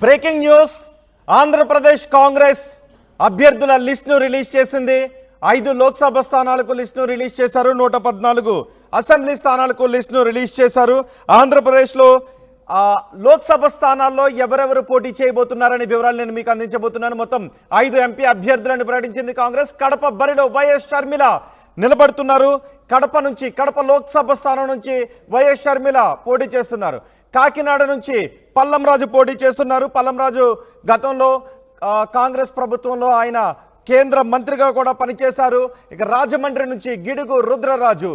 Breaking news. Andhra Pradesh Congress అభ్యర్థుల లిస్టును release చేసింది. 5 లోక్సభ స్థానాలకు లిస్టును రిలీజ్ చేశారు. 114 అసెంబ్లీ స్థానాలకు లిస్టును రిలీజ్ చేశారు. ఆంధ్రప్రదేశ్లో లోక్సభ స్థానాల్లో ఎవరెవరు పోటీ చేయబోతున్నారనే వివరాలు నేను మీకు అందించబోతున్నాను. మొత్తం 5 ఎంపీ అభ్యర్థులను ప్రకటించింది కాంగ్రెస్. కడప బరిలో వైఎస్ షర్మిల నిలబడుతున్నారు. కడప లోక్సభ స్థానం నుంచి వైఎస్ షర్మిల పోటీ చేస్తున్నారు. కాకినాడ నుంచి పల్లంరాజు పోటీ చేస్తున్నారు. పల్లంరాజు గతంలో కాంగ్రెస్ ప్రభుత్వంలో ఆయన కేంద్ర మంత్రిగా కూడా పనిచేశారు. ఇక రాజమండ్రి నుంచి గిడుగు రుద్రరాజు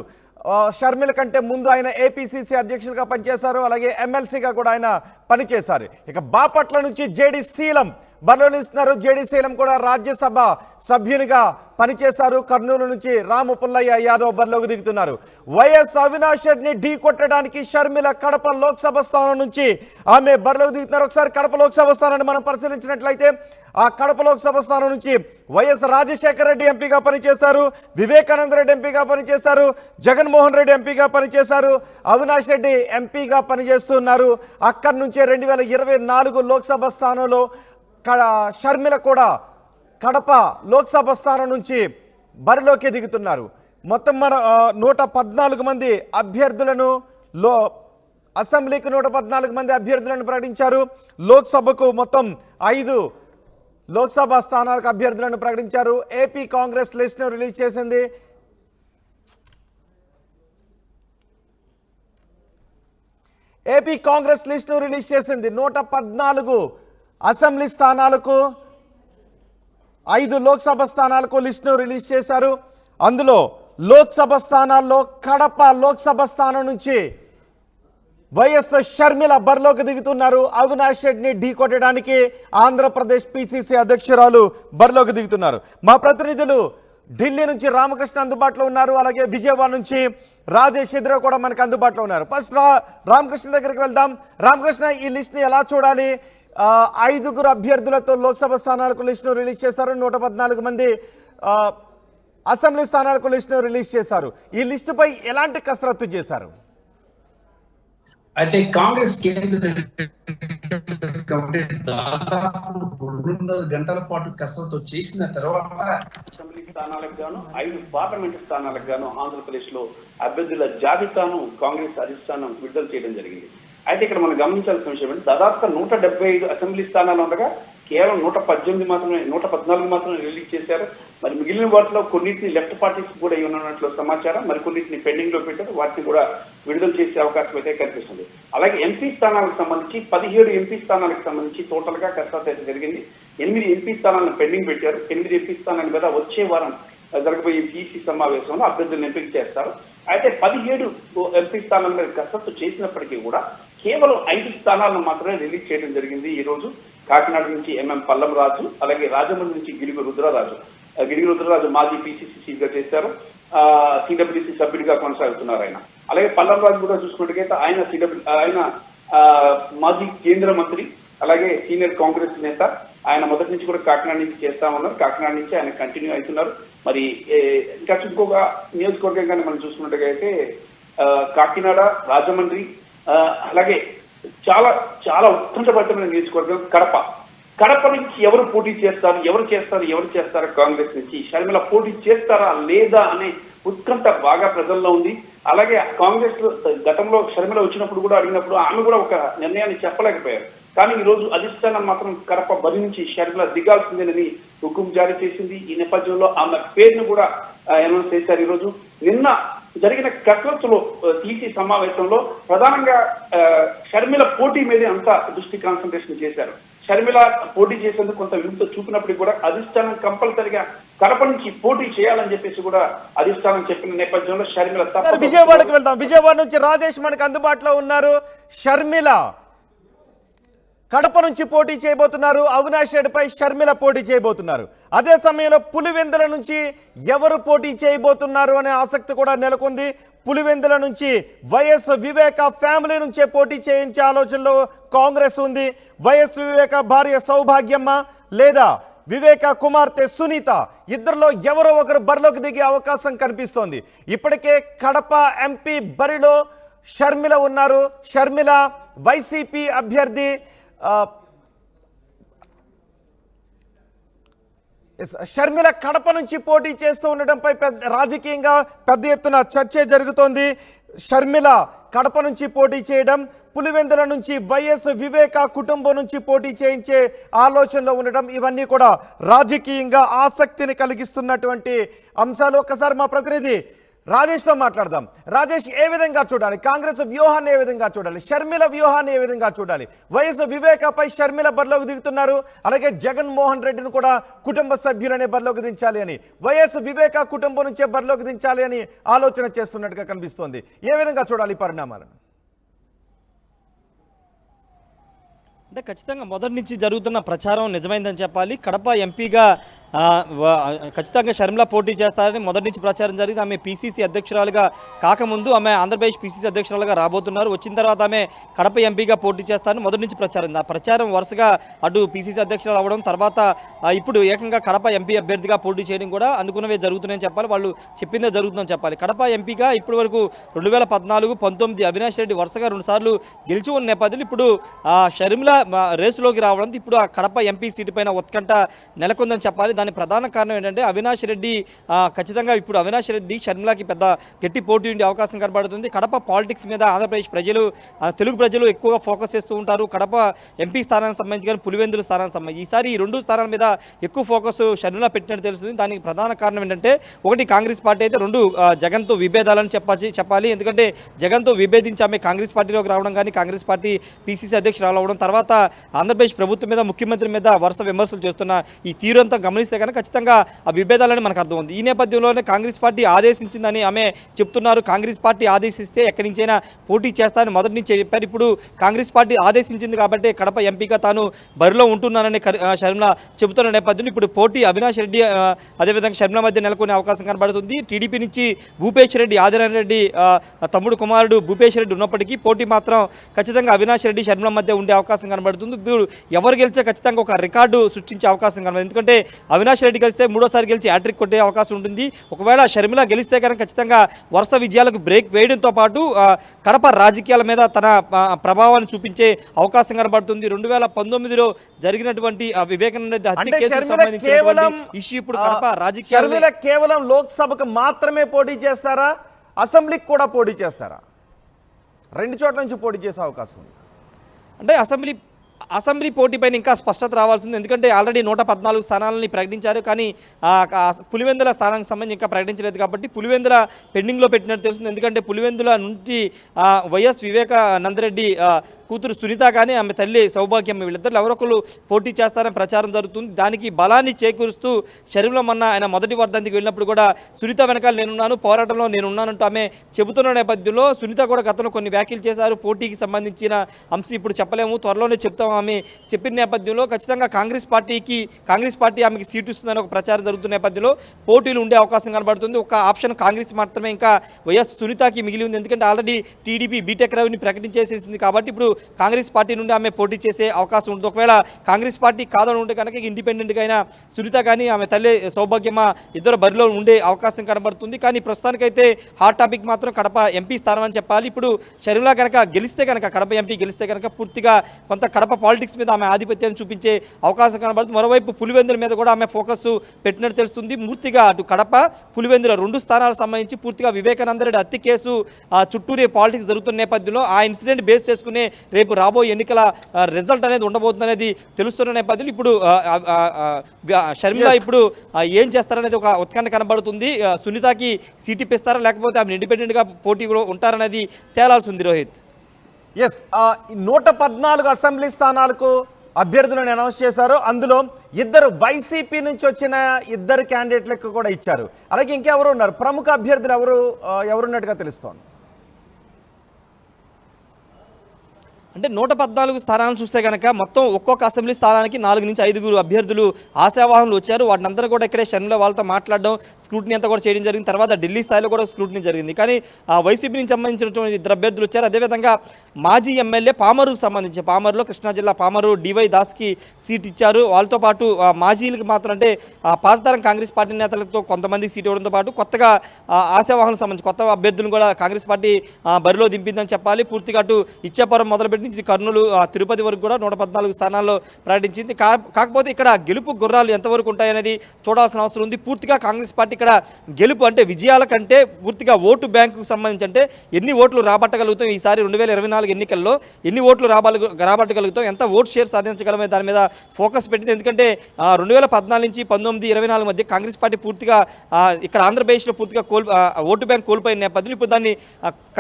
షర్మిల కంటే ముందు ఆయన ఏపీసీసీ అధ్యక్షులుగా పనిచేశారు. అలాగే ఎమ్మెల్సీగా కూడా ఆయన పనిచేశారు. ఇక బాపట్ల నుంచి జేడి శీలం బరిలోనిస్తున్నారు. జేడి శీలం కూడా రాజ్యసభ సభ్యునిగా పనిచేశారు. కర్నూలు నుంచి రాము పుల్లయ్య యాదవ్ బరిలోకి దిగుతున్నారు. వైఎస్ అవినాష్ రెడ్డిని ఢీ కొట్టడానికి షర్మిల కడప లోక్సభ స్థానం నుంచి ఆమె బరిలోకి దిగుతున్నారు. ఒకసారి కడప లోక్సభ స్థానాన్ని మనం పరిశీలించినట్లయితే ఆ కడప లోక్సభ స్థానం నుంచి వైఎస్ రాజశేఖర రెడ్డి ఎంపీగా పనిచేశారు. వివేకానంద రెడ్డి ఎంపీగా పనిచేశారు. జగన్మోహన్ రెడ్డి ఎంపీగా పనిచేశారు. అవినాష్ రెడ్డి ఎంపీగా పనిచేస్తున్నారు. అక్కడి నుంచే 2024 లోక్సభ స్థానంలో షర్మిల కూడా కడప లోక్సభ స్థానం నుంచి బరిలోకి దిగుతున్నారు. మొత్తం మన 114 మంది అభ్యర్థులను అసెంబ్లీకి 114 మంది అభ్యర్థులను ప్రకటించారు. లోక్సభకు మొత్తం 5 లోక్సభ స్థానాలకు అభ్యర్థులను ప్రకటించారు. ఏపీ కాంగ్రెస్ లిస్టును రిలీజ్ చేసింది. ఏపీ కాంగ్రెస్ లిస్టును రిలీజ్ చేసింది. 114 అసెంబ్లీ స్థానాలకు 5 లోక్సభ స్థానాలకు లిస్టును రిలీజ్ చేశారు. అందులో లోక్సభ స్థానాల్లో కడప లోక్సభ స్థానం నుంచి వైఎస్ షర్మిల బరిలోకి దిగుతున్నారు. అవినాష్ రెడ్డిని ఢీ కొట్టడానికి ఆంధ్రప్రదేశ్ పిసిసి అధ్యక్షురాలు బరిలోకి దిగుతున్నారు. మా ప్రతినిధులు ఢిల్లీ నుంచి రామకృష్ణ అందుబాటులో ఉన్నారు. అలాగే విజయవాడ నుంచి రాజేష్ ఎదురు కూడా మనకు అందుబాటులో ఉన్నారు. ఫస్ట్ రామకృష్ణ దగ్గరికి వెళ్దాం. రామకృష్ణ, ఈ లిస్ట్ని ఎలా చూడాలి? 5 అభ్యర్థులతో లోక్సభ స్థానాలకు లిస్టును రిలీజ్ చేశారు. 114 మంది అసెంబ్లీ స్థానాలకు లిస్టును రిలీజ్ చేశారు. ఈ లిస్టుపై ఎలాంటి కసరత్తు చేశారు? అయితే కాంగ్రెస్ కేంద్ర దాదాపు 2.5 గంటల పాటు కసరత్తు చేసిన తర్వాత అసెంబ్లీ స్థానాలకు గాను 5 పార్లమెంటు స్థానాలకు గాను ఆంధ్రప్రదేశ్ లో అభ్యర్థుల జాబితాను కాంగ్రెస్ అధిష్టానం విడుదల చేయడం జరిగింది. అయితే ఇక్కడ మనం గమనించాల్సిన విషయం ఏంటంటే దాదాపుగా 175 అసెంబ్లీ స్థానాలు ఉండగా కేవలం 114 మాత్రమే రిలీజ్ చేశారు. మరి మిగిలిన వాటిలో కొన్నింటిని లెఫ్ట్ పార్టీస్ కూడా ఉన్నట్లు సమాచారం. మరి కొన్నింటిని పెండింగ్ లో పెట్టారు. వాటిని కూడా విడుదల చేసే అవకాశం అయితే కనిపిస్తుంది. అలాగే ఎంపీ స్థానాలకు సంబంధించి 17 ఎంపీ స్థానాలకు సంబంధించి టోటల్ గా కసరత్తు అయితే జరిగింది. 8 ఎంపీ స్థానాలను పెండింగ్ పెట్టారు. 8 ఎంపీ స్థానాల మీద వచ్చే వారం జరగబోయే పిసి సమావేశంలో అభ్యర్థులను ఎంపిక చేస్తారు. అయితే 17 ఎంపీ స్థానాల మీద కసరత్తు చేసినప్పటికీ కూడా కేవలం 5 స్థానాలను మాత్రమే రిలీజ్ చేయడం జరిగింది. ఈ రోజు కాకినాడ నుంచి ఎంఎం పల్లంరాజు, అలాగే రాజమండ్రి నుంచి గిడుగు రుద్రరాజు మాజీ పిసిసి చీఫ్గా చేశారు. సిడబ్ల్యూసి సభ్యుడిగా కొనసాగుతున్నారు ఆయన. అలాగే పల్లంరాజు కూడా చూసుకున్నట్టుగైతే ఆయన మాజీ కేంద్ర మంత్రి, అలాగే సీనియర్ కాంగ్రెస్ నేత. ఆయన మొదటి నుంచి కూడా కాకినాడ నుంచి చేస్తామన్నారు. కాకినాడ నుంచి ఆయన కంటిన్యూ అవుతున్నారు. మరి ఇంకా ఇంకొక నియోజకవర్గంగానే మనం చూసుకున్నట్టుగైతే కాకినాడ, రాజమండ్రి, అలాగే చాలా ఉత్కంఠభరితమైన నియోజకవర్గం కడప నుంచి ఎవరు పోటీ చేస్తారు, ఎవరు చేస్తారు కాంగ్రెస్ నుంచి షర్మిల పోటీ చేస్తారా లేదా అనే ఉత్కంఠ బాగా ప్రజల్లో ఉంది. అలాగే కాంగ్రెస్ గతంలో షర్మిల వచ్చినప్పుడు కూడా అడిగినప్పుడు ఆమె కూడా ఒక నిర్ణయాన్ని చెప్పలేకపోయారు. కానీ ఈ రోజు అధిష్టానం మాత్రం కడప బరి నుంచి షర్మిల దిగాల్సిందేనని హుకుం జారీ చేసింది. ఈ నేపథ్యంలో ఆమె పేరును కూడా అనౌన్స్ చేశారు. ఈ రోజు నిన్న జరిగిన కసరత్తులో టీసీ సమావేశంలో ప్రధానంగా షర్మిల పోటీ మీదే అంతా దృష్టి కాన్సన్ట్రేషన్ చేశారు. షర్మిల పోటీ చేసేందుకు కొంత విముక్త చూపినప్పటికీ కూడా అధిష్టానం కంపల్సరిగా కడప నుంచి పోటీ చేయాలని చెప్పేసి కూడా అధిష్టానం చెప్పిన నేపథ్యంలో షర్మిల విజయవాడకు వెళ్తాం. విజయవాడ నుంచి రాజేష్ మనకు అందుబాటులో ఉన్నారు. షర్మిల కడప నుంచి పోటీ చేయబోతున్నారు. అవినాష్ రెడ్డిపై షర్మిల పోటీ చేయబోతున్నారు. అదే సమయంలో పులివెందుల నుంచి ఎవరు పోటీ చేయబోతున్నారు అనే ఆసక్తి కూడా నెలకొంది. పులివెందుల నుంచి వైఎస్ వివేక ఫ్యామిలీ నుంచే పోటీ చేయించే ఆలోచనలో కాంగ్రెస్ ఉంది. వైఎస్ వివేక భార్య సౌభాగ్యమ్మ లేదా వివేక కుమార్తె సునీత, ఇద్దరిలో ఎవరో ఒకరు బరిలోకి దిగే అవకాశం కనిపిస్తోంది. ఇప్పటికే కడప ఎంపీ బరిలో షర్మిల ఉన్నారు. షర్మిల వైసీపీ అభ్యర్థి షర్మిల కడప నుంచి పోటీ చేస్తూ ఉండడంపై రాజకీయంగా పెద్ద ఎత్తున చర్చ జరుగుతోంది. షర్మిల కడప నుంచి పోటీ చేయడం, పులివెందుల నుంచి వైఎస్ వివేక కుటుంబం నుంచి పోటీ చేయించే ఆలోచనలో ఉండడం, ఇవన్నీ కూడా రాజకీయంగా ఆసక్తిని కలిగిస్తున్నటువంటి అంశాలు. ఒక్కసారి మా ప్రతినిధి రాజేష్తో మాట్లాడదాం. రాజేష్, ఏ విధంగా చూడాలి కాంగ్రెస్ వ్యూహాన్ని, ఏ విధంగా చూడాలి షర్మిల వ్యూహాన్ని, ఏ విధంగా చూడాలి? వైఎస్ వివేకపై షర్మిల బరిలోకి దిగుతున్నారు, అలాగే జగన్మోహన్ రెడ్డిని కూడా కుటుంబ సభ్యులనే బరిలోకి దించాలి అని, వైఎస్ వివేక కుటుంబం నుంచే బరిలోకి దించాలి అని ఆలోచన చేస్తున్నట్టుగా కనిపిస్తోంది. ఏ విధంగా చూడాలి పరిణామాలను? అంటే ఖచ్చితంగా మొదటి నుంచి జరుగుతున్న ప్రచారం నిజమైందని చెప్పాలి. కడప ఎంపీగా ఖచ్చితంగా షర్మిల పోటీ చేస్తారని మొదటి నుంచి ప్రచారం జరిగింది. ఆమె పీసీసీ అధ్యక్షురాలుగా కాకముందు ఆమె ఆంధ్రప్రదేశ్ పీసీసీ అధ్యక్షురాలుగా రాబోతున్నారు. వచ్చిన తర్వాత ఆమె కడప ఎంపీగా పోటీ చేస్తారని మొదటి నుంచి ప్రచారం. ఆ ప్రచారం వరుసగా అటు పీసీసీ అధ్యక్షురాలు అవ్వడం, తర్వాత ఇప్పుడు ఏకంగా కడప ఎంపీ అభ్యర్థిగా పోటీ చేయడం కూడా అనుకున్నవే జరుగుతున్నాయని చెప్పాలి. వాళ్ళు చెప్పిందే జరుగుతుందని చెప్పాలి. కడప ఎంపీగా ఇప్పటి వరకు 2014, 19 అవినాష్ రెడ్డి వరుసగా 2 సార్లు గెలిచి ఉన్న నేపథ్యంలో ఇప్పుడు షర్మిల రేసులోకి రావడంతో ఇప్పుడు ఆ కడప ఎంపీ సీటు పైన ఉత్కంఠ నెలకొందని చెప్పాలి. దాని ప్రధాన కారణం ఏంటంటే అవినాష్ రెడ్డి ఖచ్చితంగా ఇప్పుడు అవినాష్ రెడ్డి షర్మిలకి పెద్ద గట్టి పోటీ ఉండే అవకాశం కనబడుతుంది. కడప పాలిటిక్స్ మీద ఆంధ్రప్రదేశ్ ప్రజలు, తెలుగు ప్రజలు ఎక్కువగా ఫోకస్ చేస్తూ ఉంటారు. కడప ఎంపీ స్థానానికి సంబంధించి కానీ పులివెందుల స్థానానికి సంబంధించి ఈసారి ఈ 2 స్థానాల మీద ఎక్కువ ఫోకస్ షర్మిల పెట్టినట్టు తెలుస్తుంది. దానికి ప్రధాన కారణం ఏంటంటే ఒకటి కాంగ్రెస్ పార్టీ అయితే, 2 జగన్తో విభేదాలని చెప్పాలి. ఎందుకంటే జగన్తో విభేదించి ఆమె కాంగ్రెస్ పార్టీలోకి రావడం కానీ, కాంగ్రెస్ పార్టీ పీసీసీ అధ్యక్షురాలు అవడం, తర్వాత ఆంధ్రప్రదేశ్ ప్రభుత్వం మీద, ముఖ్యమంత్రి మీద వరుస విమర్శలు చేస్తున్న ఈ తీరంతా గమనిస్తే కనుక ఖచ్చితంగా ఆ విభేదాలని మనకు అర్థమవుతుంది. ఈ నేపథ్యంలోనే కాంగ్రెస్ పార్టీ ఆదేశించిందని ఆమె చెప్తున్నారు. కాంగ్రెస్ పార్టీ ఆదేశిస్తే ఎక్కడి నుంచైనా పోటీ చేస్తానని మొదటి నుంచి చెప్పారు. ఇప్పుడు కాంగ్రెస్ పార్టీ ఆదేశించింది కాబట్టి కడప ఎంపీగా తాను బరిలో ఉంటున్నానని షర్మిల చెబుతున్న నేపథ్యంలో ఇప్పుడు పోటీ అవినాష్ రెడ్డి అదేవిధంగా షర్మిల మధ్య నెలకొనే అవకాశం కనబడుతుంది. టీడీపీ నుంచి భూపేష్ రెడ్డి, ఆదినారాయణ రెడ్డి తమ్ముడు కుమారుడు భూపేష్ రెడ్డి ఉన్నప్పటికీ పోటీ మాత్రం ఖచ్చితంగా అవినాష్ రెడ్డి షర్మిల మధ్య ఉండే అవకాశం కనబడుతుంది. ఇప్పుడు ఎవరు గెలిచే ఖచ్చితంగా ఒక రికార్డు సృష్టించే అవకాశం కనబడుతుంది. ఎందుకంటే అవినాష్ రెడ్డి గెలిస్తే 3వ సారి గెలిచి హ్యాట్రిక్ కొట్టే అవకాశం ఉంటుంది. ఒకవేళ షర్మిల గెలిస్తే కనుక ఖచ్చితంగా వరుస విజయాలకు బ్రేక్ వేయడంతో పాటు కడప రాజకీయాల మీద తన ప్రభావాన్ని చూపించే అవకాశం కనబడుతుంది. 2019లో జరిగినటువంటి వివేకానంద హత్య కేసుకు సంబంధించిన ఇష్యూ ఇప్పుడు కడప రాజకీయాల కేవలం లోక్సభకు మాత్రమే పోటీ చేస్తారా, అసెంబ్లీకి కూడా పోటీ చేస్తారా? 2 చోట్ల నుంచి పోటీ చేసే అవకాశం ఉంది. అంటే అసెంబ్లీ పోటీపైన ఇంకా స్పష్టత రావాల్సింది. ఎందుకంటే ఆల్రెడీ 114 స్థానాలని ప్రకటించారు, కానీ పులివెందుల స్థానానికి సంబంధించి ఇంకా ప్రకటించలేదు. కాబట్టి పులివెందుల పెండింగ్లో పెట్టినట్టు తెలుస్తుంది. ఎందుకంటే పులివెందుల నుంచి వైఎస్ వివేకానందరెడ్డి కూతురు సునీత కానీ ఆమె తల్లి సౌభాగ్యమ్మ వీళ్ళిద్దరు ఎవరొకరు పోటీ చేస్తారని ప్రచారం జరుగుతుంది. దానికి బలాన్ని చేకూరుస్తూ షర్మిల మొన్న ఆయన మొదటి వర్ధంతికి వెళ్ళినప్పుడు కూడా సునీత వెనకాల నేనున్నాను, పోరాటంలో నేనున్నానంటూ ఆమె చెబుతున్న నేపథ్యంలో సునీత కూడా గతంలో కొన్ని వ్యాఖ్యలు చేశారు. పోటీకి సంబంధించిన అంశం ఇప్పుడు చెప్పలేము, త్వరలోనే చెప్తాం ఆమె చెప్పిన నేపథ్యంలో ఖచ్చితంగా కాంగ్రెస్ పార్టీ ఆమెకి సీటు ఇస్తుందని ఒక ప్రచారం జరుగుతున్న నేపథ్యంలో పోటీలు ఉండే అవకాశం కనబడుతుంది. ఒక ఆప్షన్ కాంగ్రెస్ మాత్రమే ఇంకా వైఎస్ సునీతకి మిగిలి ఉంది. ఎందుకంటే ఆల్రెడీ టీడీపీ బీటెక్ రవిని ప్రకటించేసేసింది. కాబట్టి ఇప్పుడు కాంగ్రెస్ పార్టీ నుండి ఆమె పోటీ చేసే అవకాశం ఉంటుంది. ఒకవేళ కాంగ్రెస్ పార్టీ కాదని ఉంటే కనుక ఇండిపెండెంట్గా అయినా సునీత కానీ ఆమె తల్లి సౌభాగ్యమ్మ ఇద్దరు బరిలో ఉండే అవకాశం కనబడుతుంది. కానీ ప్రస్తుతానికైతే హాట్ టాపిక్ మాత్రం కడప ఎంపీ స్థానం అని చెప్పాలి. ఇప్పుడు షర్మిల కనుక గెలిస్తే కనుక, కడప ఎంపీ గెలిస్తే కనుక పూర్తిగా కొంత కడప పాలిటిక్స్ మీద ఆమె ఆధిపత్యాన్ని చూపించే అవకాశం కనబడుతుంది. మరోవైపు పులివెందుల మీద కూడా ఆమె ఫోకస్ పెట్టినట్టు తెలుస్తుంది. పూర్తిగా అటు కడప, పులివెందుల 2 స్థానాలకు సంబంధించి పూర్తిగా వివేకానందరెడ్డి హత్య కేసు చుట్టూనే పాలిటిక్స్ జరుగుతున్న నేపథ్యంలో ఆ ఇన్సిడెంట్ బేస్ చేసుకునే రేపు రాబోయే ఎన్నికల రిజల్ట్ అనేది ఉండబోతుంది అనేది తెలుస్తున్న నేపథ్యంలో ఇప్పుడు షర్మిల ఇప్పుడు ఏం చేస్తారనేది ఒక ఉత్కంఠ కనబడుతుంది. సునీతకి సీట్ ఇప్పిస్తారా లేకపోతే ఆమె ఇండిపెండెంట్గా పోటీలో ఉంటారనేది తేలాల్సి ఉంది. రోహిత్, 114 అసెంబ్లీ స్థానాలకు అభ్యర్థులను అనౌన్స్ చేశారు. అందులో 2 వైసీపీ నుంచి వచ్చిన 2 క్యాండిడేట్లకు కూడా ఇచ్చారు. అలాగే ఇంకెవరు ఉన్నారు? ప్రముఖ అభ్యర్థులు ఎవరున్నట్టుగా తెలుస్తోంది. అంటే 114 స్థానాలను చూస్తే కనుక మొత్తం ఒక్కొక్క అసెంబ్లీ స్థానానికి 4 నుంచి 5 అభ్యర్థులు ఆశావాహులు వచ్చారు. వాటినందరూ కూడా ఇక్కడే షర్మిల వాళ్ళతో మాట్లాడడం, స్క్రూటినీ అంతా కూడా చేయడం జరిగింది. తర్వాత ఢిల్లీ స్థాయిలో కూడా స్క్రూటినీ జరిగింది. కానీ వైసీపీ నుంచి సంబంధించినటువంటి 2 అభ్యర్థులు వచ్చారు. అదేవిధంగా మాజీ ఎమ్మెల్యే పామరుకు సంబంధించి పామరులో కృష్ణా జిల్లా పామరు డివై దాస్కి సీట్ ఇచ్చారు. వాళ్ళతో పాటు మాజీలకు మాత్రం అంటే పాతతరం కాంగ్రెస్ పార్టీ నేతలతో కొంతమందికి సీట్ ఇవ్వడంతో పాటు కొత్తగా ఆశావాహులకు సంబంధించి కొత్త అభ్యర్థులను కూడా కాంగ్రెస్ పార్టీ బరిలో దింపిందని చెప్పాలి. పూర్తిగా అటు ఇచ్చాపురం మొదలుపెట్టి నుంచి కర్నూలు తిరుపతి వరకు కూడా 114 స్థానాల్లో ప్రకటించింది. కాకపోతే ఇక్కడ గెలుపు గుర్రాలు ఎంతవరకు ఉంటాయనేది చూడాల్సిన అవసరం ఉంది. పూర్తిగా కాంగ్రెస్ పార్టీ ఇక్కడ గెలుపు అంటే విజయాల కంటే పూర్తిగా ఓటు బ్యాంకుకు సంబంధించి అంటే ఎన్ని ఓట్లు రాబట్టగలుగుతాం, ఈసారి 2024 ఎన్నికల్లో ఎన్ని ఓట్లు రాబట్టగలుగుతాం, ఎంత ఓటు షేర్ సాధించగలమే దాని మీద ఫోకస్ పెట్టింది. ఎందుకంటే 2014 నుంచి 19-24 మధ్య కాంగ్రెస్ పార్టీ పూర్తిగా ఇక్కడ ఆంధ్రప్రదేశ్లో పూర్తిగా ఓటు బ్యాంక్ కోల్పోయిన నేపథ్యంలో ఇప్పుడు దాన్ని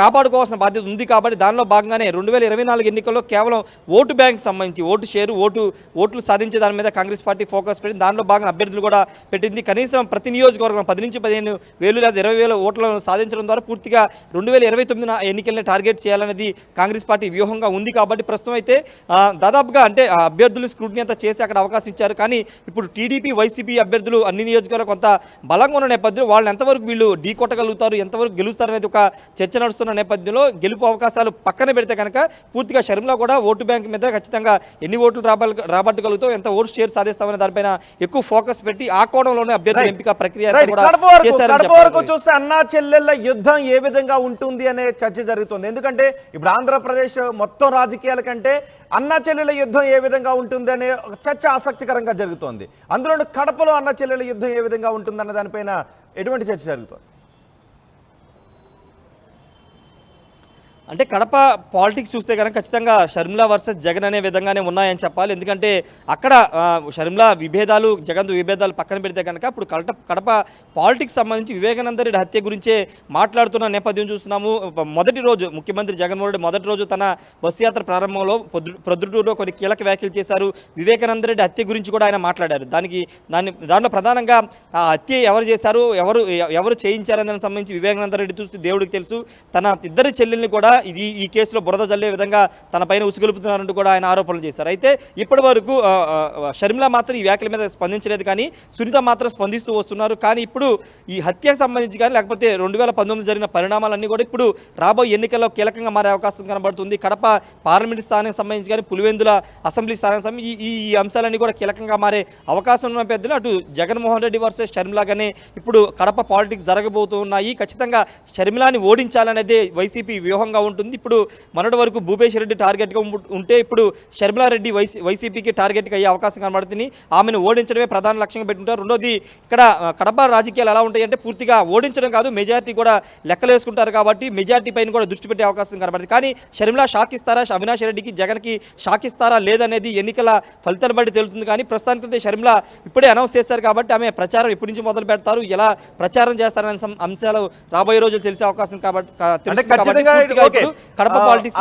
కాపాడుకోవాల్సిన బాధ్యత ఉంది. కాబట్టి దానిలో భాగంగానే 2024 ఎన్నికల్లో కేవలం ఓటు బ్యాంక్ సంబంధించి ఓటు షేరు ఓట్లు సాధించే దాని మీద కాంగ్రెస్ పార్టీ ఫోకస్ పెట్టింది. దానిలో భాగంగా అభ్యర్థులు కూడా పెట్టింది. కనీసం ప్రతి నియోజకవర్గం 10 నుంచి 15 వేలు లేదా 20 వేల ఓట్లను సాధించడం ద్వారా పూర్తిగా 2029 ఎన్నికల్ని టార్గెట్ చేయాలనేది కాంగ్రెస్ పార్టీ వ్యూహంగా ఉంది. కాబట్టి ప్రస్తుతం అయితే దాదాపుగా అంటే అభ్యర్థులు స్క్రూటినీ అంతా చేసి అక్కడ అవకాశం ఇచ్చారు. కానీ ఇప్పుడు టీడీపీ వైసీపీ అభ్యర్థులు అన్ని నియోజకవర్గాలు కొంత బలంగా ఉన్న నేపథ్యంలో వాళ్ళు ఎంతవరకు వీళ్ళు ఢీ కొట్టగలుగుతారు, ఎంతవరకు గెలుస్తారు అనేది ఒక చర్చ నడుస్తున్న నేపథ్యంలో గెలుపు అవకాశాలు పక్కన పెడితే కనుక పూర్తిగా షర్మిల కూడా ఓటు బ్యాంక్ మీద ఖచ్చితంగా ఎన్ని ఓట్లు రాబట్టగలుగుతాం, ఎంత ఓటు షేర్ సాధిస్తామనే దానిపైన ఎక్కువ ఫోకస్ పెట్టి ఆ కోణంలోనే అభ్యర్థుల ఎంపిక ప్రక్రియ చూస్తే అన్నా చెల్లెళ్ళ యుద్ధం ఏ విధంగా ఉంటుంది అనే చర్చ జరుగుతుంది. ఎందుకంటే ఇప్పుడు ఆంధ్రప్రదేశ్ మొత్తం రాజకీయాల కంటే అన్నా చెల్లెళ్ళ యుద్ధం ఏ విధంగా ఉంటుంది అనే చర్చ ఆసక్తికరంగా జరుగుతోంది. అందులో కడపలో అన్నా చెల్లెళ్ళ యుద్ధం ఏ విధంగా ఉంటుందన్న దానిపైన ఎటువంటి చర్చ జరుగుతుంది? అంటే కడప పాలిటిక్స్ చూస్తే కనుక ఖచ్చితంగా షర్మిల వర్సెస్ జగన్ అనే విధంగానే ఉన్నాయని చెప్పాలి. ఎందుకంటే అక్కడ షర్మిల విభేదాలు, జగన్ విభేదాలు పక్కన పెడితే కనుక ఇప్పుడు కడప పాలిటిక్స్ సంబంధించి వివేకానంద రెడ్డి హత్య గురించే మాట్లాడుతున్న నేపథ్యం చూస్తున్నాము. మొదటి రోజు ముఖ్యమంత్రి జగన్మోహన్ రెడ్డి మొదటి రోజు తన బస్సు యాత్ర ప్రారంభంలో ప్రొద్దుటూరులో కొన్ని కీలక వ్యాఖ్యలు చేశారు. వివేకానంద రెడ్డి హత్య గురించి కూడా ఆయన మాట్లాడారు. దాంట్లో ప్రధానంగా ఆ హత్య ఎవరు చేశారు, ఎవరు చేయించారని దానికి సంబంధించి వివేకానంద రెడ్డి చూస్తే దేవుడికి తెలుసు. తన ఇద్దరి చెల్లెల్ని కూడా ఈ కేసులో బురద జల్లే విధంగా తన పైన ఉసుగొలుపుతున్నారంటూ కూడా ఆయన ఆరోపణలు చేశారు. అయితే ఇప్పటి వరకు షర్మిల మాత్రం ఈ వ్యాఖ్యల మీద స్పందించలేదు, కానీ సునీత మాత్రం స్పందిస్తూ వస్తున్నారు. కానీ ఇప్పుడు ఈ హత్యకు సంబంధించి కానీ లేకపోతే 2019 జరిగిన పరిణామాలన్నీ కూడా ఇప్పుడు రాబోయే ఎన్నికల్లో కీలకంగా మారే అవకాశం కనబడుతుంది. కడప పార్లమెంట్ స్థానానికి సంబంధించి కానీ పులివెందుల అసెంబ్లీ స్థానానికి సంబంధించి ఈ అంశాలన్నీ కూడా కీలకంగా మారే అవకాశం ఉన్న పెద్దలు అటు జగన్మోహన్ రెడ్డి వర్సెస్ షర్మిలాగానే ఇప్పుడు కడప పాలిటిక్స్ జరగబోతున్నాయి. ఖచ్చితంగా షర్మిలాని ఓడించాలనేదే వైసీపీ వ్యూహంగా ఉంటుంది. ఇప్పుడు మొన్నటి వరకు భూపేశ్ రెడ్డి టార్గెట్గా ఉంటే ఇప్పుడు షర్మిలారెడ్డి వైసీపీకి టార్గెట్గా అయ్యే అవకాశం కనబడుతుంది. ఆమెను ఓడించడమే ప్రధాన లక్ష్యంగా పెట్టుకుంటారు. రెండోది ఇక్కడ కడప రాజకీయాలు ఎలా ఉంటాయంటే పూర్తిగా ఓడించడం కాదు, మెజారిటీ కూడా లెక్కలు వేసుకుంటారు. కాబట్టి మెజారిటీ పైన కూడా దృష్టి పెట్టే అవకాశం కనబడుతుంది. కానీ షర్మిల షాక్ ఇస్తారా, అవినాష్ రెడ్డికి జగన్కి షాక్ ఇస్తారా లేదనేది ఎన్నికల ఫలితాన్ని బట్టి తెలుస్తుంది. కానీ ప్రస్తుతానికైతే షర్మిల ఇప్పుడే అనౌన్స్ చేశారు కాబట్టి ఆమె ప్రచారం ఎప్పటి నుంచి మొదలు పెడతారు, ఎలా ప్రచారం చేస్తారనే అంశాలు రాబోయే రోజులు తెలిసే అవకాశం కడప పాలిటిక్స్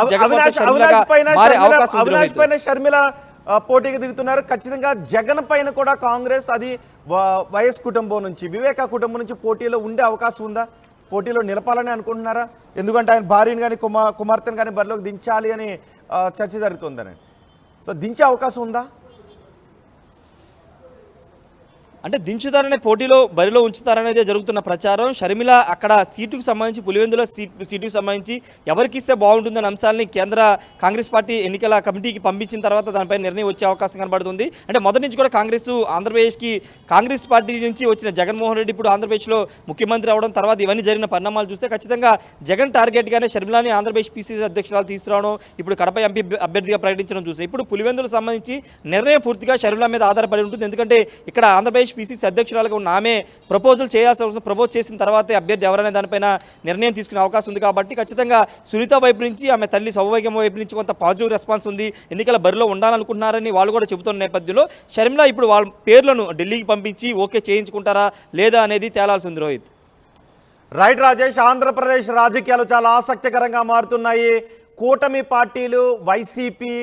అవినాష్ పైన షర్మిల పోటీకి దిగుతున్నారు. ఖచ్చితంగా జగన్ పైన కూడా కాంగ్రెస్ అది వైఎస్ కుటుంబం నుంచి వివేక కుటుంబం నుంచి పోటీలో ఉండే అవకాశం ఉందా? పోటీలో నిలపాలని అనుకుంటున్నారా? ఎందుకంటే ఆయన భార్యను కానీ కుమార్తెను కానీ బరిలోకి దించాలి అని చర్చ జరుగుతుందని, సో దించే అవకాశం ఉందా? అంటే దించుతారనే పోటీలో బరిలో ఉంచుతారనేదే జరుగుతున్న ప్రచారం. షర్మిల అక్కడ సీటుకు సంబంధించి పులివెందులో సీటుకు సంబంధించి ఎవరికి ఇస్తే బాగుంటుందనే అంశాలని కేంద్ర కాంగ్రెస్ పార్టీ ఎన్నికల కమిటీకి పంపించిన తర్వాత దానిపై నిర్ణయం వచ్చే అవకాశం కనబడుతుంది. అంటే మొదటి నుంచి కూడా ఆంధ్రప్రదేశ్కి కాంగ్రెస్ పార్టీ నుంచి వచ్చిన జగన్మోహన్ రెడ్డి ఇప్పుడు ఆంధ్రప్రదేశ్లో ముఖ్యమంత్రి అవడం తర్వాత ఇవన్నీ జరిగిన పరిణామాలు చూస్తే ఖచ్చితంగా జగన్ టార్గెట్గానే షర్మిలాని ఆంధ్రప్రదేశ్ పీసీసీ అధ్యక్షురాలు తీసుకురావడం, ఇప్పుడు కడప ఎంపీ అభ్యర్థిగా ప్రకటించడం చూస్తే ఇప్పుడు పులివెందులకు సంబంధించి నిర్ణయం పూర్తిగా షర్మిల మీద ఆధారపడి ఉంటుంది. ఎందుకంటే ఇక్కడ ఆంధ్రప్రదేశ్ పీసీసీ అధ్యక్షురాలుగా ఉన్న ఆమె ప్రపోజ్ చేసిన తర్వాతే అభ్యర్థి ఎవరైనా దానిపైన నిర్ణయం తీసుకునే అవకాశం ఉంది. కాబట్టి ఖచ్చితంగా సునీత వైపు నుంచి ఆమె తల్లి సౌభాగ్యం వైపు నుంచి కొంత పాజిటివ్ రెస్పాన్స్ ఉంది. ఎన్నికల బరిలో ఉండాలనుకుంటున్నారని వాళ్ళు కూడా చెబుతున్న నేపథ్యంలో షర్మిల ఇప్పుడు వాళ్ళ పేర్లను ఢిల్లీకి పంపించి ఓకే చేయించుకుంటారా లేదా అనేది తేలాల్సి ఉంది. రోహిత్ రైట్ రాజేష్, ఆంధ్రప్రదేశ్ రాజకీయాలు చాలా ఆసక్తికరంగా మారుతున్నాయి. కూటమి పార్టీలు వైసీపీ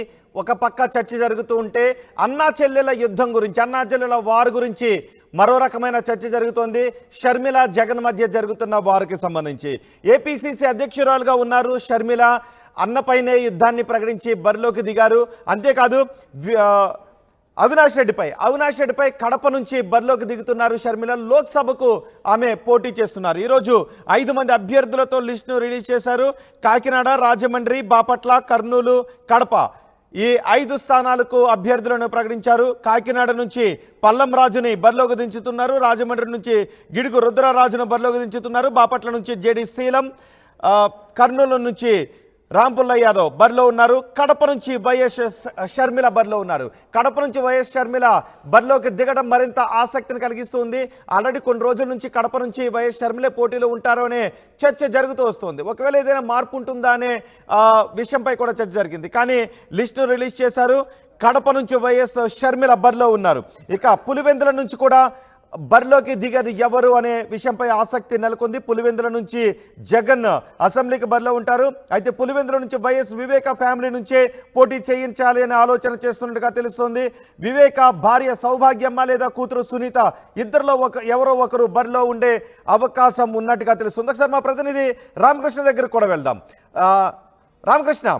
ఒక పక్క చర్చ జరుగుతూ ఉంటే అన్నా చెల్లెల యుద్ధం గురించి, అన్నా చెల్లెల వారు గురించి మరో రకమైన చర్చ జరుగుతోంది. షర్మిల జగన్ మధ్య జరుగుతున్న వారికి సంబంధించి ఏపీసీసీ అధ్యక్షురాలుగా ఉన్నారు షర్మిల, అన్నపైనే యుద్ధాన్ని ప్రకటించి బరిలోకి దిగారు. అంతేకాదు అవినాష్ రెడ్డిపై కడప నుంచి బరిలోకి దిగుతున్నారు షర్మిల. లోక్సభకు ఆమె పోటీ చేస్తున్నారు. ఈరోజు 5 మంది అభ్యర్థులతో లిస్టును రిలీజ్ చేశారు. కాకినాడ, రాజమండ్రి, బాపట్ల, కర్నూలు, కడప ఈ 5 స్థానాలకు అభ్యర్థులను ప్రకటించారు. కాకినాడ నుంచి పల్లం రాజుని బరిలోకి దించుతున్నారు. రాజమండ్రి నుంచి గిడుగు రుద్రరాజును బరిలోకి దించుతున్నారు. బాపట్ల నుంచి జేడి శీలం, కర్నూలు నుంచి రాంపుల్ల యాదవ్ బరిలో ఉన్నారు. కడప నుంచి వైఎస్ షర్మిల బరిలో ఉన్నారు. కడప నుంచి వైఎస్ షర్మిల బరిలోకి దిగడం మరింత ఆసక్తిని కలిగిస్తుంది. ఆల్రెడీ కొన్ని రోజుల నుంచి కడప నుంచి వైఎస్ షర్మిల పోటీలో ఉంటారు అనే చర్చ జరుగుతూ వస్తుంది. ఒకవేళ ఏదైనా మార్పు ఉంటుందా అనే విషయంపై కూడా చర్చ జరిగింది. కానీ లిస్టును రిలీజ్ చేశారు. కడప నుంచి వైఎస్ షర్మిల బరిలో ఉన్నారు. ఇక పులివెందుల నుంచి కూడా బరిలోకి దిగది ఎవరు అనే విషయంపై ఆసక్తి నెలకొంది. పులివెందుల నుంచి జగన్ అసెంబ్లీకి బరిలో ఉంటారు. అయితే పులివెందుల నుంచి వైఎస్ వివేక ఫ్యామిలీ నుంచే పోటీ చేయించాలి అనే ఆలోచన చేస్తున్నట్టుగా తెలుస్తోంది. వివేక భార్య సౌభాగ్యమ్మ లేదా కూతురు సునీత ఇద్దరిలో ఎవరో ఒకరు బరిలో ఉండే అవకాశం ఉన్నట్టుగా తెలుస్తుంది. ఒకసారి మా ప్రతినిధి రామకృష్ణ దగ్గరకు కూడా వెళ్దాం. రామకృష్ణ,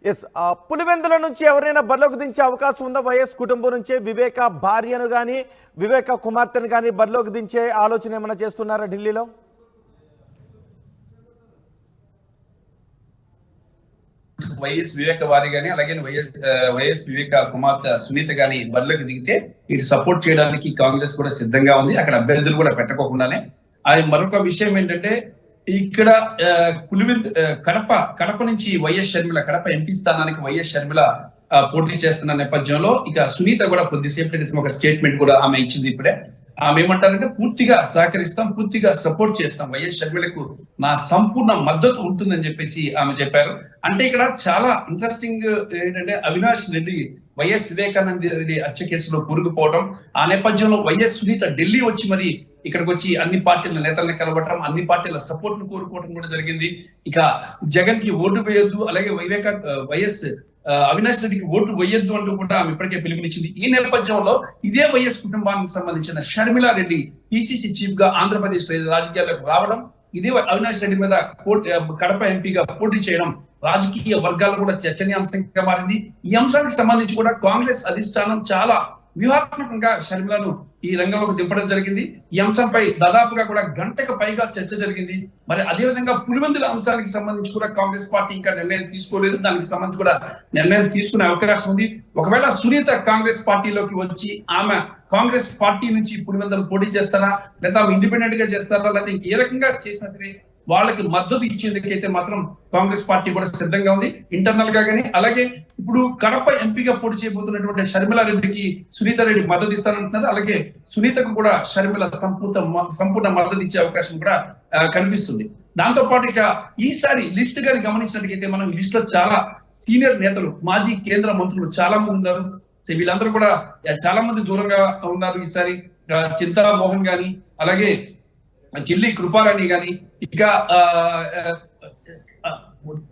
ఎస్, పులివెందుల నుంచి ఎవరైనా బరిలోకి దించే అవకాశం ఉందా? వైఎస్ కుటుంబం నుంచే వివేక భార్యను కానీ వివేక కుమార్తెను కానీ బరిలోకి దించే ఆలోచన ఏమైనా చేస్తున్నారా ఢిల్లీలో? వైఎస్ వివేక వారి గాని అలాగే వైఎస్ వివేక కుమార్తె సునీత గాని బరిలోకి దిగితే ఇటు సపోర్ట్ చేయడానికి కాంగ్రెస్ కూడా సిద్ధంగా ఉంది. అక్కడ అభ్యర్థులు కూడా పెట్టకోకుండానే. అది మరొక విషయం ఏంటంటే ఇక్కడ కడప నుంచి వైఎస్ షర్మిల, కడప ఎంపీ స్థానానికి వైఎస్ షర్మిల పోటీ చేస్తున్న నేపథ్యంలో ఇక సునీత కూడా కొద్దిసేపటి క్రితం ఒక స్టేట్మెంట్ కూడా ఆమె ఇచ్చింది. ఇప్పుడే ఆమె ఏమంటారంటే పూర్తిగా సహకరిస్తాం, పూర్తిగా సపోర్ట్ చేస్తాం, వైఎస్ షర్మిలకు నా సంపూర్ణ మద్దతు ఉంటుందని చెప్పేసి ఆమె చెప్పారు. అంటే ఇక్కడ చాలా ఇంట్రెస్టింగ్ ఏంటంటే అవినాష్ రెడ్డి వైఎస్ వివేకానంద రెడ్డి హత్య కేసులో కూరుకుపోవడం, ఆ నేపథ్యంలో వైఎస్ సునీత ఢిల్లీ వచ్చి మరి ఇక్కడికి వచ్చి అన్ని పార్టీల నేతలను కలవటం, అన్ని పార్టీల సపోర్ట్ ను కోరుకోవడం కూడా జరిగింది. ఇక జగన్ కి ఓటు వేయొద్దు, అలాగే వైఎస్ అవినాష్ రెడ్డికి ఓటు వేయొద్దు అంటూ కూడా ఆమె ఇప్పటికే పిలుపునిచ్చింది. ఈ నేపథ్యంలో ఇదే వైఎస్ కుటుంబానికి సంబంధించిన షర్మిలా రెడ్డి పిసిసి చీఫ్ గా ఆంధ్రప్రదేశ్ రాజకీయాల్లోకి రావడం, ఇదే అవినాష్ రెడ్డి మీద కడప ఎంపీగా పోటీ చేయడం రాజకీయ వర్గాల్లో కూడా చర్చనీయాంశంగా మారింది. ఈ అంశానికి సంబంధించి కూడా కాంగ్రెస్ అధిష్టానం చాలా వ్యూహాత్మకంగా షర్మిలను ఈ రంగంలోకి దింపడం జరిగింది. ఈ అంశంపై దాదాపుగా కూడా గంటకు పైగా చర్చ జరిగింది. మరి అదేవిధంగా పులివెందుల అంశానికి సంబంధించి కూడా కాంగ్రెస్ పార్టీ ఇంకా నిర్ణయం తీసుకోలేదు. దానికి సంబంధించి కూడా నిర్ణయం తీసుకునే అవకాశం ఉంది. ఒకవేళ సునీత కాంగ్రెస్ పార్టీలోకి వచ్చి ఆమె కాంగ్రెస్ పార్టీ నుంచి పులివెందులు పోటీ చేస్తారా, లేదా ఆమె ఇండిపెండెంట్ గా చేస్తారా, లేదా ఏ రకంగా చేసినా సరే వాళ్ళకి మద్దతు ఇచ్చేందుకైతే మాత్రం కాంగ్రెస్ పార్టీ కూడా సిద్ధంగా ఉంది ఇంటర్నల్ గా. కానీ అలాగే ఇప్పుడు కడప ఎంపీగా పోటీ చేయబోతున్నటువంటి షర్మిలా రెడ్డికి సునీత రెడ్డి మద్దతు ఇస్తానంటున్నారు. అలాగే సునీతకు కూడా షర్మిల సంపూర్ణ మద్దతు ఇచ్చే అవకాశం కూడా కనిపిస్తుంది. దాంతో పాటు ఇక ఈసారి లిస్ట్ గాని గమనించినట్లయితే మనం లిస్ట్ లో చాలా సీనియర్ నేతలు, మాజీ కేంద్ర మంత్రులు చాలా మంది ఉన్నారు. వీళ్ళందరూ కూడా చాలా మంది దూరంగా ఉన్నారు. ఈసారి చింతా మోహన్ గాని, అలాగే కిల్లి కృపారాణి గాని, ఇక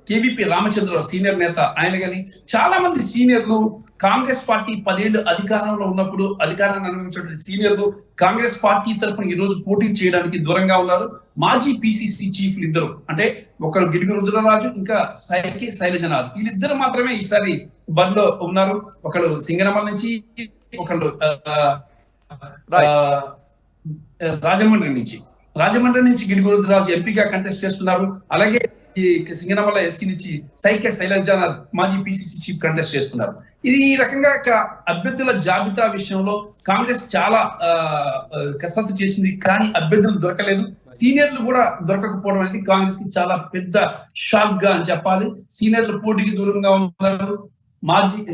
కేవీపీ రామచంద్రరావు సీనియర్ నేత, ఆయన గాని చాలా మంది సీనియర్లు కాంగ్రెస్ పార్టీ 10 ఏళ్ళు అధికారంలో ఉన్నప్పుడు అధికారాన్ని అనుభవించినటువంటి సీనియర్లు కాంగ్రెస్ పార్టీ తరఫున ఈ రోజు పోటీ చేయడానికి దూరంగా ఉన్నారు. మాజీ పిసిసి చీఫ్లు ఇద్దరు, అంటే ఒకరు గిడుగు రుద్రరాజు, ఇంకా శైలజనాథ్, వీళ్ళిద్దరు మాత్రమే ఈసారి బరిలో ఉన్నారు. ఒకళ్ళు సింగనమల నుంచి, ఒకళ్ళు రాజమండ్రి నుంచి గిడుగు రుద్రరాజు ఎంపీగా కంటెస్ట్ చేస్తున్నారు. అలాగే ఈ సింగనమల ఎస్సీ నుంచి శైలజనాథ్ మాజీ పిసిసి చీఫ్ కంటెస్ట్ చేస్తున్నారు. ఇది ఈ రకంగా అభ్యర్థుల జాబితా విషయంలో కాంగ్రెస్ చాలా కసరత్తు చేసింది, కానీ అభ్యర్థులు దొరకలేదు. సీనియర్లు కూడా దొరకకపోవడం అనేది కాంగ్రెస్ కి చాలా పెద్ద షాక్ గా అని చెప్పాలి. సీనియర్లు పోటీకి దూరంగా ఉన్నారు.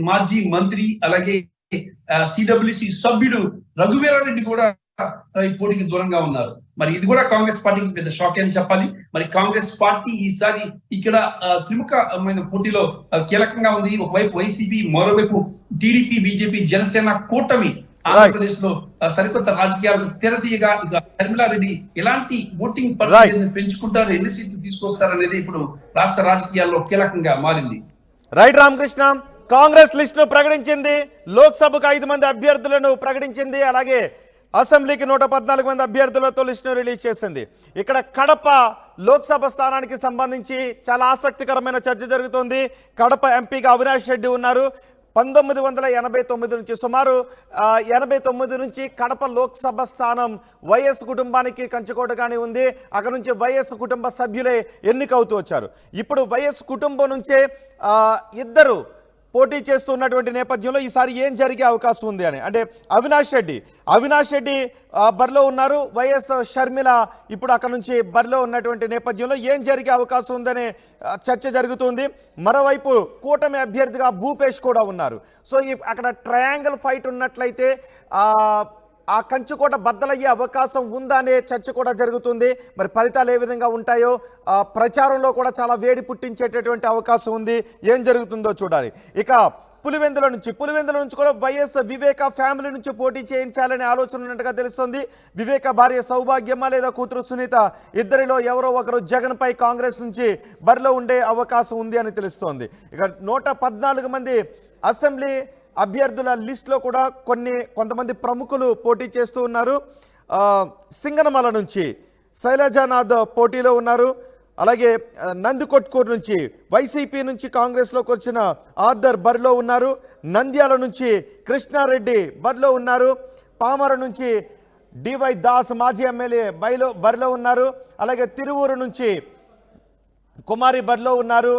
మాజీ మంత్రి, అలాగే సిడబ్ల్యూసి సభ్యుడు రఘువీరారెడ్డి కూడా ఈ పోటీకి దూరంగా ఉన్నారు. మరి ఇది కూడా కాంగ్రెస్ పార్టీకి పెద్ద షాక్ అని చెప్పాలి. మరి కాంగ్రెస్ పార్టీ ఈసారి ఇక్కడ త్రిముఖమైన పోటీలో కీలకంగా ఉంది. ఒకవైపు వైసీపీ, మరోవైపు టీడీపీ, బీజేపీ, జనసేన కూటమి ఆంధ్రప్రదేశ్ లో సరికొత్త రాజకీయాలకు తెరతీయగా ఇక షర్మిలా రెడ్డి ఎలాంటి ఓటింగ్ పర్సెంటేజ్ పెంచుకుంటారు, ఎన్ని సీట్లు తీసుకొస్తారు అనేది ఇప్పుడు రాష్ట్ర రాజకీయాల్లో కీలకంగా మారింది. రైట్ రామకృష్ణ, కాంగ్రెస్ లిస్ట్ ను ప్రకటించింది, లోక్సభకు 5 మంది అభ్యర్థులను ప్రకటించింది, అలాగే అసెంబ్లీకి 114 మంది అభ్యర్థులతో లిస్టును రిలీజ్ చేసింది. ఇక్కడ కడప లోక్సభ స్థానానికి సంబంధించి చాలా ఆసక్తికరమైన చర్చ జరుగుతోంది. కడప ఎంపీగా అవినాష్ రెడ్డి ఉన్నారు. 1989 నుంచి సుమారు 89 నుంచి కడప లోక్సభ స్థానం వైఎస్ కుటుంబానికి కంచుకోటగానే ఉంది. అక్కడ నుంచి వైఎస్ కుటుంబ సభ్యులే ఎన్నికవుతూ వచ్చారు. ఇప్పుడు వైఎస్ కుటుంబం నుంచే ఇద్దరు పోటీ చేస్తున్నటువంటి నేపథ్యంలో ఈసారి ఏం జరిగే అవకాశం ఉంది అని, అంటే అవినాష్ రెడ్డి బరిలో ఉన్నారు, వైఎస్ షర్మిల ఇప్పుడు అక్కడ నుంచి బరిలో ఉన్నటువంటి నేపథ్యంలో ఏం జరిగే అవకాశం ఉందనే చర్చ జరుగుతుంది. మరోవైపు కూటమి అభ్యర్థిగా భూపేష్ కూడా ఉన్నారు. సో అక్కడ ట్రయాంగిల్ ఫైట్ ఉన్నట్లయితే ఆ కంచుకోట బద్దలయ్యే అవకాశం ఉందా అనే చర్చ కూడా జరుగుతుంది. మరి ఫలితాలు ఏ విధంగా ఉంటాయో ప్రచారంలో కూడా చాలా వేడి పుట్టించేటటువంటి అవకాశం ఉంది. ఏం జరుగుతుందో చూడాలి. ఇక పులివెందుల నుంచి కూడా వైఎస్ వివేక ఫ్యామిలీ నుంచి పోటీ చేయించాలనే ఆలోచన ఉన్నట్టుగా తెలుస్తుంది. వివేక భార్య సౌభాగ్యమ్మ లేదా కూతురు సునీత ఇద్దరిలో ఎవరో ఒకరు జగన్పై కాంగ్రెస్ నుంచి బరిలో ఉండే అవకాశం ఉంది అని తెలుస్తోంది. ఇక 114 మంది అసెంబ్లీ అభ్యర్థుల లిస్టులో కూడా కొంతమంది ప్రముఖులు పోటీ చేస్తూ ఉన్నారు. సింగనమల నుంచి శైలజానాథ్ పోటీలో ఉన్నారు. అలాగే నందికొట్కూరు నుంచి వైసీపీ నుంచి కాంగ్రెస్లోకి వచ్చిన ఆర్డర్ బరిలో ఉన్నారు. నంద్యాల నుంచి కృష్ణారెడ్డి బరిలో ఉన్నారు. పామర నుంచి డివై దాస్ మాజీ ఎమ్మెల్యే బరిలో ఉన్నారు. అలాగే తిరువూరు నుంచి కుమారి బరిలో ఉన్నారు.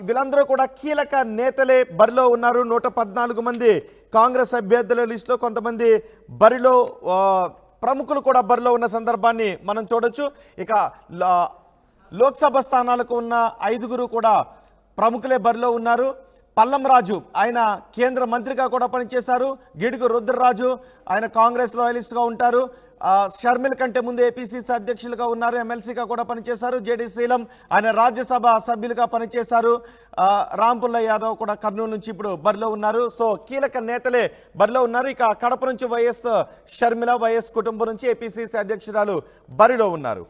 వీళ్ళందరూ కూడా కీలక నేతలే బరిలో ఉన్నారు. 114 మంది కాంగ్రెస్ అభ్యర్థుల లిస్టులో కొంతమంది బరిలో ప్రముఖులు కూడా బరిలో ఉన్న సందర్భాన్ని మనం చూడొచ్చు. ఇక లోక్సభ స్థానాలకు ఉన్న 5గురు కూడా ప్రముఖులే బరిలో ఉన్నారు. పల్లం రాజు ఆయన కేంద్ర మంత్రిగా కూడా పనిచేశారు. గిడుగు రుద్రరాజు ఆయన కాంగ్రెస్ లాయలిస్ట్గా ఉంటారు. షర్మిల కంటే ముందు ఏపీసీసీ అధ్యక్షులుగా ఉన్నారు. ఎమ్మెల్సీగా కూడా పనిచేశారు. జేడీ శీలం ఆయన రాజ్యసభ సభ్యులుగా పనిచేశారు. రాంపుల్ల యాదవ్ కూడా కర్నూలు నుంచి ఇప్పుడు బరిలో ఉన్నారు. సో కీలక నేతలే బరిలో ఉన్నారు. ఇక కడప నుంచి వైఎస్ షర్మిల, వైఎస్ కుటుంబం నుంచి ఏపీసీసీ అధ్యక్షురాలు బరిలో ఉన్నారు.